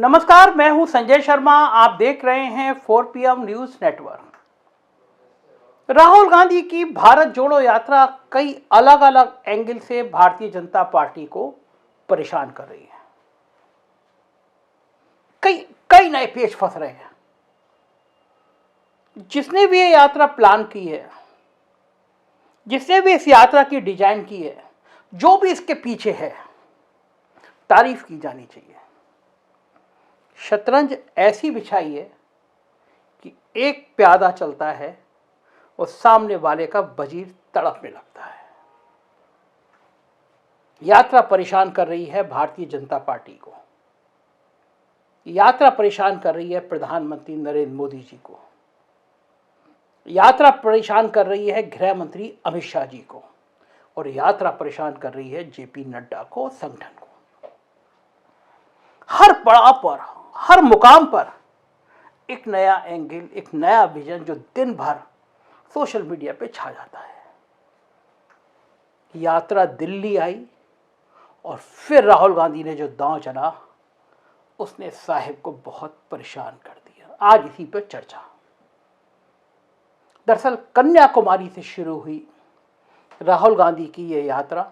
नमस्कार, मैं हूं संजय शर्मा। आप देख रहे हैं 4PM news network. Rahul Gandhi की भारत जोड़ो यात्रा कई अलग अलग एंगल से भारतीय जनता पार्टी को परेशान कर रही है। कई कई नए पेच फंस रहे हैं। जिसने भी ये यात्रा प्लान की है, जिसने भी इस यात्रा की डिजाइन की है, जो भी इसके पीछे है, तारीफ की जानी चाहिए। शतरंज ऐसी बिछाई है कि एक प्यादा चलता है और सामने वाले का वजीर तड़पने लगता है। यात्रा परेशान कर रही है भारतीय जनता पार्टी को। यात्रा परेशान कर रही है प्रधानमंत्री नरेंद्र मोदी जी को। यात्रा परेशान कर रही है गृह मंत्री अमित शाह जी को। और यात्रा परेशान कर रही है जेपी नड्डा को, संगठन को। हर पड़ाव पर, हर मुकाम पर एक नया एंगल, एक नया विजन जो दिन भर सोशल मीडिया पे छा जाता है। यात्रा दिल्ली आई और फिर राहुल गांधी ने जो दांव चला, उसने साहिब को बहुत परेशान कर दिया। आज इसी पर चर्चा। दरअसल कन्याकुमारी से शुरू हुई राहुल गांधी की यह यात्रा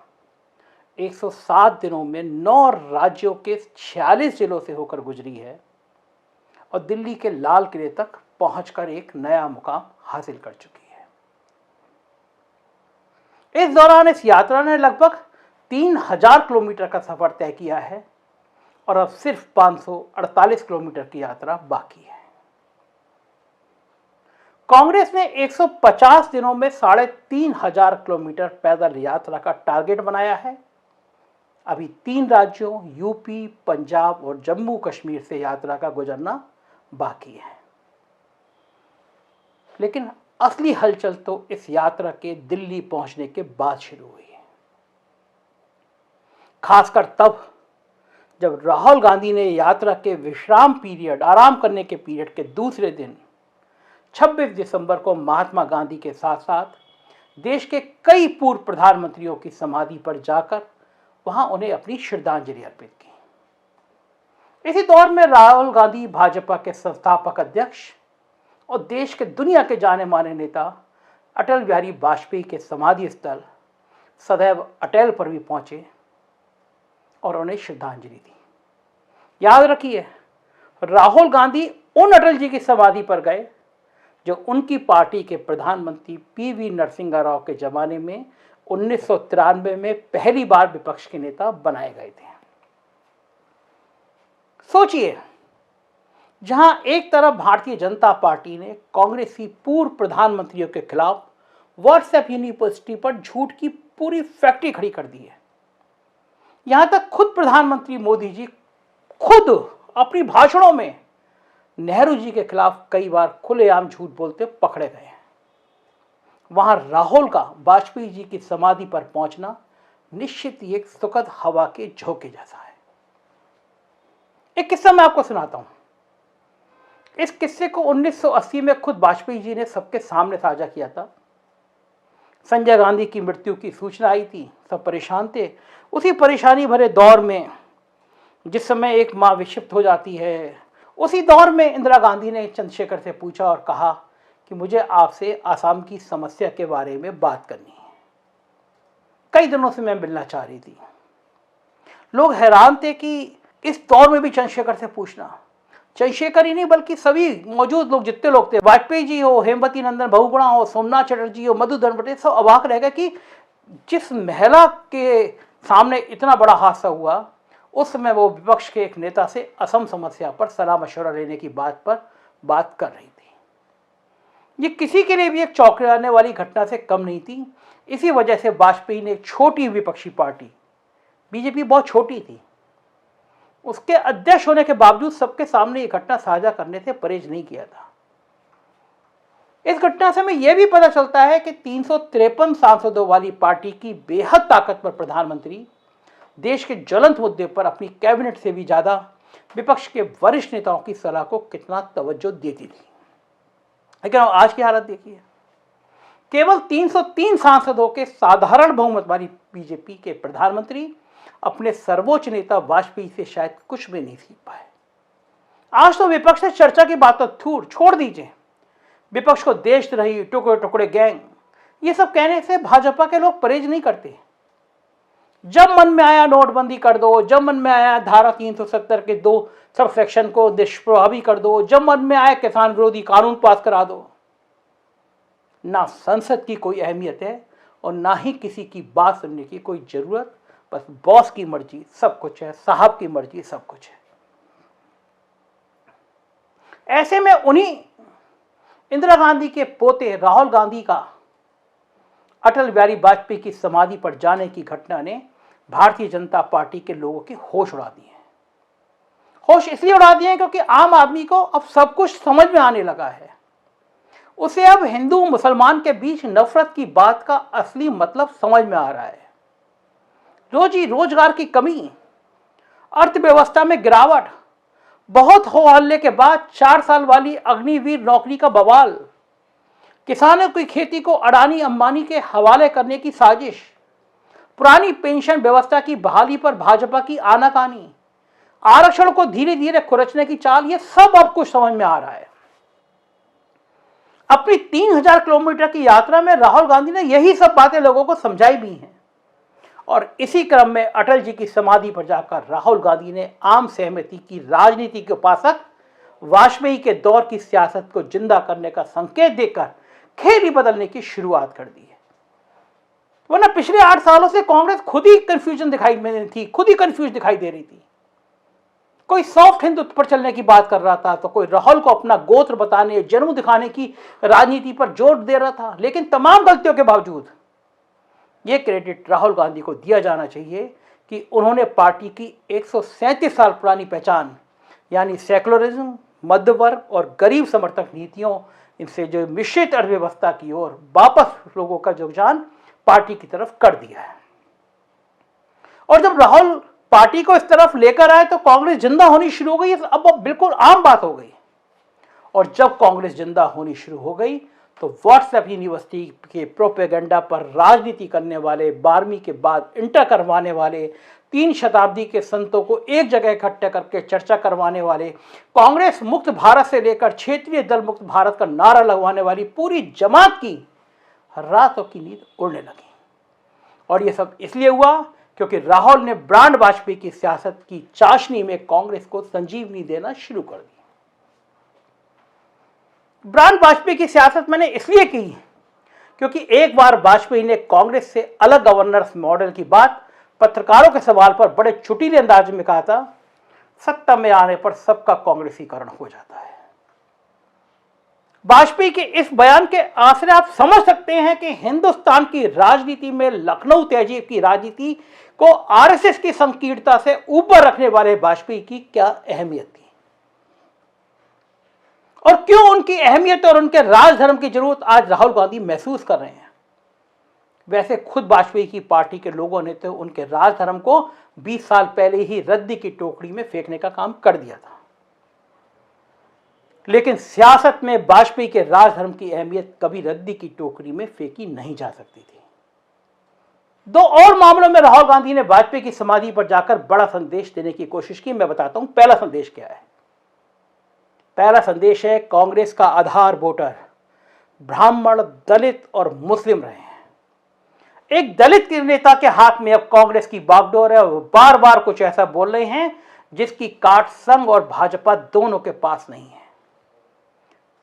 107 दिनों में 9 राज्यों के 46 जिलों से होकर गुजरी है और दिल्ली के लाल किले तक पहुंचकर एक नया मुकाम हासिल कर चुकी है। इस दौरान इस यात्रा ने लगभग 3000 किलोमीटर का सफर तय किया है और अब सिर्फ 548 किलोमीटर की यात्रा बाकी है। कांग्रेस ने 150 दिनों में 3500 किलोमीटर पैदल यात्रा का टारगेट बनाया है। अभी 3 राज्यों यूपी, पंजाब और जम्मू कश्मीर से यात्रा का गुजरना बाकी है। लेकिन असली हलचल तो इस यात्रा के दिल्ली पहुंचने के बाद शुरू हुई है। खासकर तब जब राहुल गांधी ने यात्रा के विश्राम पीरियड, आराम करने के पीरियड के दूसरे दिन 26 दिसंबर को महात्मा गांधी के साथ साथ देश के कई पूर्व प्रधानमंत्रियों की समाधि पर जाकर वहां उन्हें अपनी श्रद्धांजलि अर्पित की। इसी दौर में राहुल गांधी भाजपा के संस्थापक अध्यक्ष और देश के दुनिया के जाने माने नेता अटल बिहारी वाजपेयी के समाधि स्थल सदैव अटल पर भी पहुंचे और उन्हें श्रद्धांजलि दी। याद रखिए, राहुल गांधी उन अटल जी की समाधि पर गए जो उनकी पार्टी के प्रधानमंत्री पीवी नरसिम्हा राव के जमाने में 1993 में पहली बार विपक्ष के नेता बनाए गए थे। सोचिए, जहां एक तरफ भारतीय जनता पार्टी ने कांग्रेसी पूर्व प्रधानमंत्रियों के खिलाफ व्हाट्सएप यूनिवर्सिटी पर झूठ की पूरी फैक्ट्री खड़ी कर दी है, यहां तक खुद प्रधानमंत्री मोदी जी खुद अपनी भाषणों में नेहरू जी के खिलाफ कई बार खुलेआम झूठ बोलते पकड़े गए हैं। वहां राहुल का वाजपेयी जी की समाधि पर पहुंचना निश्चित ही एक सुखद हवा के झोंके जैसा है। एक किस्सा मैं आपको सुनाता हूं। इस किस्से को 1980 में खुद वाजपेयी जी ने सबके सामने साझा किया था। संजय गांधी की मृत्यु की सूचना आई थी, सब परेशान थे। उसी परेशानी भरे दौर में जिस समय एक मां विक्षिप्त हो जाती है, उसी दौर में इंदिरा गांधी ने चंद्रशेखर से पूछा और कहा कि मुझे आपसे आसाम की समस्या के बारे में बात करनी है। कई दिनों से मैं मिलना चाह रही थी। लोग हैरान थे कि इस दौर में भी चंद्रशेखर से पूछना। चंद्रशेखर ही नहीं बल्कि सभी मौजूद लोग, जितने लोग थे, वाजपेयी जी हो, हेमवती नंदन बहुगुणा हो, सोमनाथ चटर्जी हो, मधु धनपटे, सब अवाक रह गए कि जिस महिला के सामने इतना बड़ा हादसा हुआ, उस समय वो विपक्ष के एक नेता से असम समस्या पर सलाह मशवरा लेने की बात पर बात कर रही थी। ये किसी के लिए भी एक चौंकाने वाली घटना से कम नहीं थी। इसी वजह से वाजपेयी ने एक छोटी विपक्षी पार्टी, बीजेपी बहुत छोटी थी, उसके अध्यक्ष होने के बावजूद सबके सामने ये घटना साझा करने से परहेज नहीं किया था। इस घटना से हमें यह भी पता चलता है कि 353 सांसदों वाली पार्टी की बेहद ताकतवर प्रधानमंत्री देश के ज्वलंत मुद्दे पर अपनी कैबिनेट से भी ज्यादा विपक्ष के वरिष्ठ नेताओं की सलाह को कितना तवज्जो देती थी। लेकिन आज की हालत देखिए, केवल 303 सांसदों के साधारण बहुमत वाली बीजेपी के प्रधानमंत्री अपने सर्वोच्च नेता वाजपेयी से शायद कुछ भी नहीं सीख पाए। आज तो विपक्ष से चर्चा की बात तो छोड़ दीजिए, विपक्ष को देशद्रोही, टुकड़े टुकड़े गैंग, ये सब कहने से भाजपा के लोग परहेज नहीं करते। जब मन में आया नोटबंदी कर दो, जब मन में आया धारा 370 के 2 सब सेक्शन को निष्प्रभावी कर दो, जब मन में आया किसान विरोधी कानून पास करा दो। ना संसद की कोई अहमियत है और ना ही किसी की बात सुनने की कोई जरूरत, बस बॉस की मर्जी सब कुछ है, साहब की मर्जी सब कुछ है। ऐसे में उन्हीं इंदिरा गांधी के पोते राहुल गांधी का अटल बिहारी वाजपेयी की समाधि पर जाने की घटना ने भारतीय जनता पार्टी के लोगों के होश उड़ा दिए हैं। होश इसलिए उड़ा दिए हैं क्योंकि आम आदमी को अब सब कुछ समझ में आने लगा है। उसे अब हिंदू मुसलमान के बीच नफरत की बात का असली मतलब समझ में आ रहा है। रोजी रोजगार की कमी, अर्थव्यवस्था में गिरावट, बहुत हो हल्ले के बाद 4 साल वाली अग्निवीर नौकरी का बवाल, किसानों की खेती को अडानी अंबानी के हवाले करने की साजिश, पुरानी पेंशन व्यवस्था की बहाली पर भाजपा की आनाकानी, आरक्षण को धीरे धीरे खुरचने की चाल, ये सब अब कुछ समझ में आ रहा है। अपनी 3000 किलोमीटर की यात्रा में राहुल गांधी ने यही सब बातें लोगों को समझाई भी हैं। और इसी क्रम में अटल जी की समाधि पर जाकर राहुल गांधी ने आम सहमति की राजनीति के उपासक वाजपेयी के दौर की सियासत को जिंदा करने का संकेत देकर खेल ही बदलने की शुरुआत कर दी है। वरना पिछले 8 सालों से कांग्रेस खुद ही कंफ्यूज दिखाई दे रही थी। कोई सॉफ्ट हिंदुत्व पर चलने की बात कर रहा था, तो कोई राहुल को अपना गोत्र बताने, जन्म दिखाने की राजनीति पर जोर दे रहा था। लेकिन तमाम गलतियों के बावजूद यह क्रेडिट राहुल गांधी को दिया जाना चाहिए कि उन्होंने पार्टी की 137 साल पुरानी पहचान यानी सेकुलरिज्म, मध्य वर्ग और गरीब समर्थक नीतियों, इनसे जो मिश्रित अर्थव्यवस्था की ओर वापस लोगों का रुझान पार्टी की तरफ कर दिया है। और जब राहुल पार्टी को इस तरफ लेकर आए तो कांग्रेस जिंदा होनी शुरू हो गई। अब बिल्कुल आम बात हो गई। और जब कांग्रेस जिंदा होनी शुरू हो गई तो व्हाट्सएप यूनिवर्सिटी के प्रोपेगेंडा पर राजनीति करने वाले, 12वीं के बाद इंटर करवाने वाले, 3 शताब्दी के संतों को एक जगह इकट्ठा करके चर्चा करवाने वाले, कांग्रेस मुक्त भारत से लेकर क्षेत्रीय दल मुक्त भारत का नारा लगवाने वाली पूरी जमात की रातों की नींद उड़ने लगी। और यह सब इसलिए हुआ क्योंकि राहुल ने ब्रांड वाजपेयी की सियासत की चाशनी में कांग्रेस को संजीवनी देना शुरू कर दी। ब्रांड वाजपेयी की सियासत मैंने इसलिए की क्योंकि एक बार वाजपेयी ने कांग्रेस से अलग गवर्नेंस मॉडल की बात पत्रकारों के सवाल पर बड़े चुटीले अंदाज में कहा था, सत्ता में आने पर सबका कांग्रेसीकरण हो जाता है। वाजपेयी के इस बयान के आसरे आप समझ सकते हैं कि हिंदुस्तान की राजनीति में लखनऊ तहजीब की राजनीति को आरएसएस की संकीर्णता से ऊपर रखने वाले वाजपेयी की क्या अहमियत थी और क्यों उनकी अहमियत और उनके राजधर्म की जरूरत आज राहुल गांधी महसूस कर रहे हैं। वैसे खुद वाजपेयी की पार्टी के लोगों ने तो उनके राजधर्म को 20 साल पहले ही रद्दी की टोकरी में फेंकने का काम कर दिया था। लेकिन सियासत में वाजपेयी के राजधर्म की अहमियत कभी रद्दी की टोकरी में फेंकी नहीं जा सकती थी। 2 और मामलों में राहुल गांधी ने वाजपेयी की समाधि पर जाकर बड़ा संदेश देने की कोशिश की। मैं बताता हूं पहला संदेश क्या है। पहला संदेश है, कांग्रेस का आधार वोटर ब्राह्मण, दलित और मुस्लिम रहे हैं। एक दलित नेता के हाथ में अब कांग्रेस की बागडोर है और वो बार बार कुछ ऐसा बोल रहे हैं जिसकी काट संघ और भाजपा दोनों के पास नहीं है।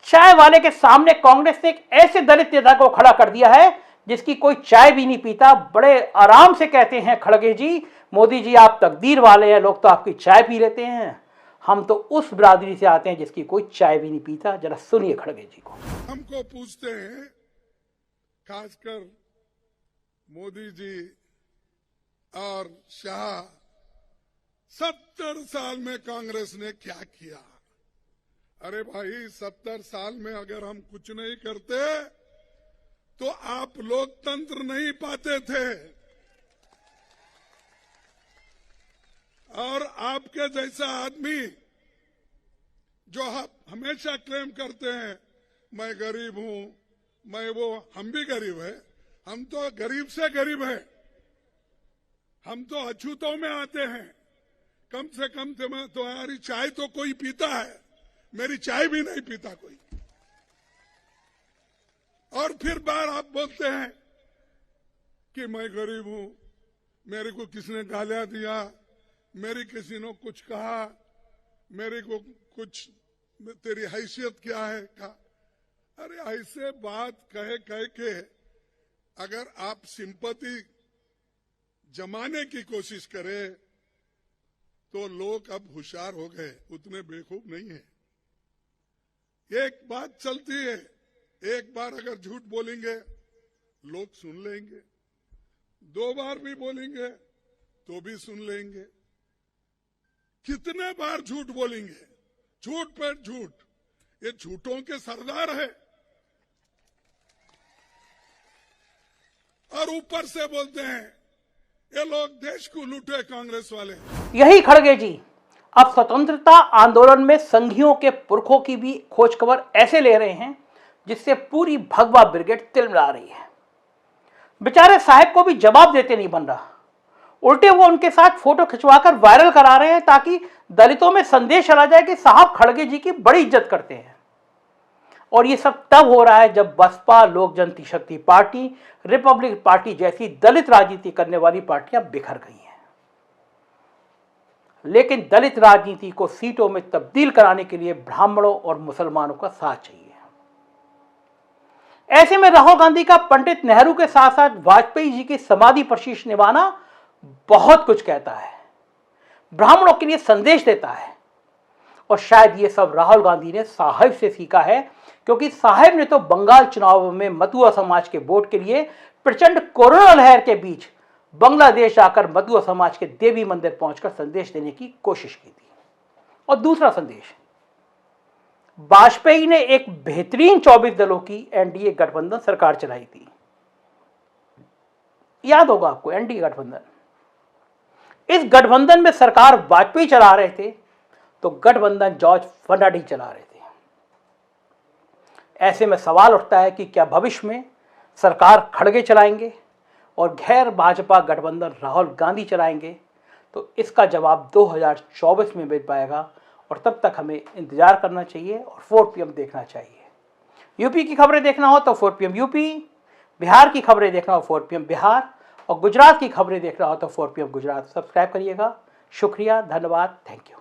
चाय वाले के सामने कांग्रेस ने एक ऐसे दलित नेता को खड़ा कर दिया है जिसकी कोई चाय भी नहीं पीता। बड़े आराम से कहते हैं खड़गे जी, मोदी जी आप तकदीर वाले हैं, लोग तो आपकी चाय पी लेते हैं, हम तो उस बिरादरी से आते हैं जिसकी कोई चाय भी नहीं पीता। जरा सुनिए खड़गे जी को। हमको पूछते हैं, खासकर मोदी जी और शाह, 70 साल में कांग्रेस ने क्या किया? अरे भाई 70 साल में अगर हम कुछ नहीं करते तो आप लोकतंत्र नहीं पाते थे। और आपके जैसा आदमी जो हमेशा क्लेम करते हैं मैं गरीब हूं, मैं वो, हम भी गरीब है, हम तो गरीब से गरीब है, हम तो अछूतों में आते हैं, कम से कम तुम्हारी चाय तो कोई पीता है, मेरी चाय भी नहीं पीता कोई। और फिर बार आप बोलते हैं कि मैं गरीब हूं, मेरे को किसने गालियां दिया, मेरी किसी ने कुछ कहा, मेरे को कुछ, तेरी हैसियत क्या है कहा। अरे ऐसे बात कह के अगर आप सिंपैथी जमाने की कोशिश करें तो लोग अब होशियार हो गए, उतने बेवकूफ नहीं है। एक बात चलती है, एक बार अगर झूठ बोलेंगे लोग सुन लेंगे, 2 बार भी बोलेंगे तो भी सुन लेंगे। कितने बार झूठ बोलेंगे, झूठ पर झूठ, ये झूठों के सरदार है। और ऊपर से बोलते हैं ये लोग देश को लूटे कांग्रेस वाले। यही खड़गे जी अब स्वतंत्रता आंदोलन में संघियों के पुरखों की भी खोज खबर ऐसे ले रहे हैं जिससे पूरी भगवा ब्रिगेड तिलमिला रही है। बेचारे साहब को भी जवाब देते नहीं बन रहा, उल्टे वो उनके साथ फोटो खिंचवाकर वायरल करा रहे हैं ताकि दलितों में संदेश चला जाए कि साहब खड़गे जी की बड़ी इज्जत करते हैं। और ये सब तब हो रहा है जब बसपा, लोक जनशक्ति पार्टी, रिपब्लिक पार्टी जैसी दलित राजनीति करने वाली पार्टियां बिखर गई हैं। लेकिन दलित राजनीति को सीटों में तब्दील कराने के लिए ब्राह्मणों और मुसलमानों का साथ चाहिए। ऐसे में राहुल गांधी का पंडित नेहरू के साथ साथ वाजपेयी जी की समाधि पर शीश निभाना बहुत कुछ कहता है, ब्राह्मणों के लिए संदेश देता है। और शायद ये सब राहुल गांधी ने साहब से सीखा है, क्योंकि साहब ने तो बंगाल चुनाव में मतुआ समाज के वोट के लिए प्रचंड कोरोना लहर के बीच बांग्लादेश आकर मतुआ समाज के देवी मंदिर पहुंचकर संदेश देने की कोशिश की थी। और दूसरा संदेश, वाजपेयी ने एक बेहतरीन 24 दलों की एनडीए गठबंधन सरकार चलाई थी, याद होगा आपको एनडीए गठबंधन। इस गठबंधन में सरकार वाजपेयी चला रहे थे तो गठबंधन जॉर्ज फर्नांडिस चला रहे थे। ऐसे में सवाल उठता है कि क्या भविष्य में सरकार खड़गे चलाएंगे और गैर भाजपा गठबंधन राहुल गांधी चलाएंगे? तो इसका जवाब 2024 में मिल पाएगा और तब तक हमें इंतजार करना चाहिए और 4 PM देखना चाहिए। यूपी की खबरें देखना हो तो 4 PM यूपी, बिहार की खबरें देखना हो 4 PM बिहार, और गुजरात की खबरें देखना हो तो 4 PM गुजरात। सब्सक्राइब करिएगा। शुक्रिया, धन्यवाद, थैंक यू।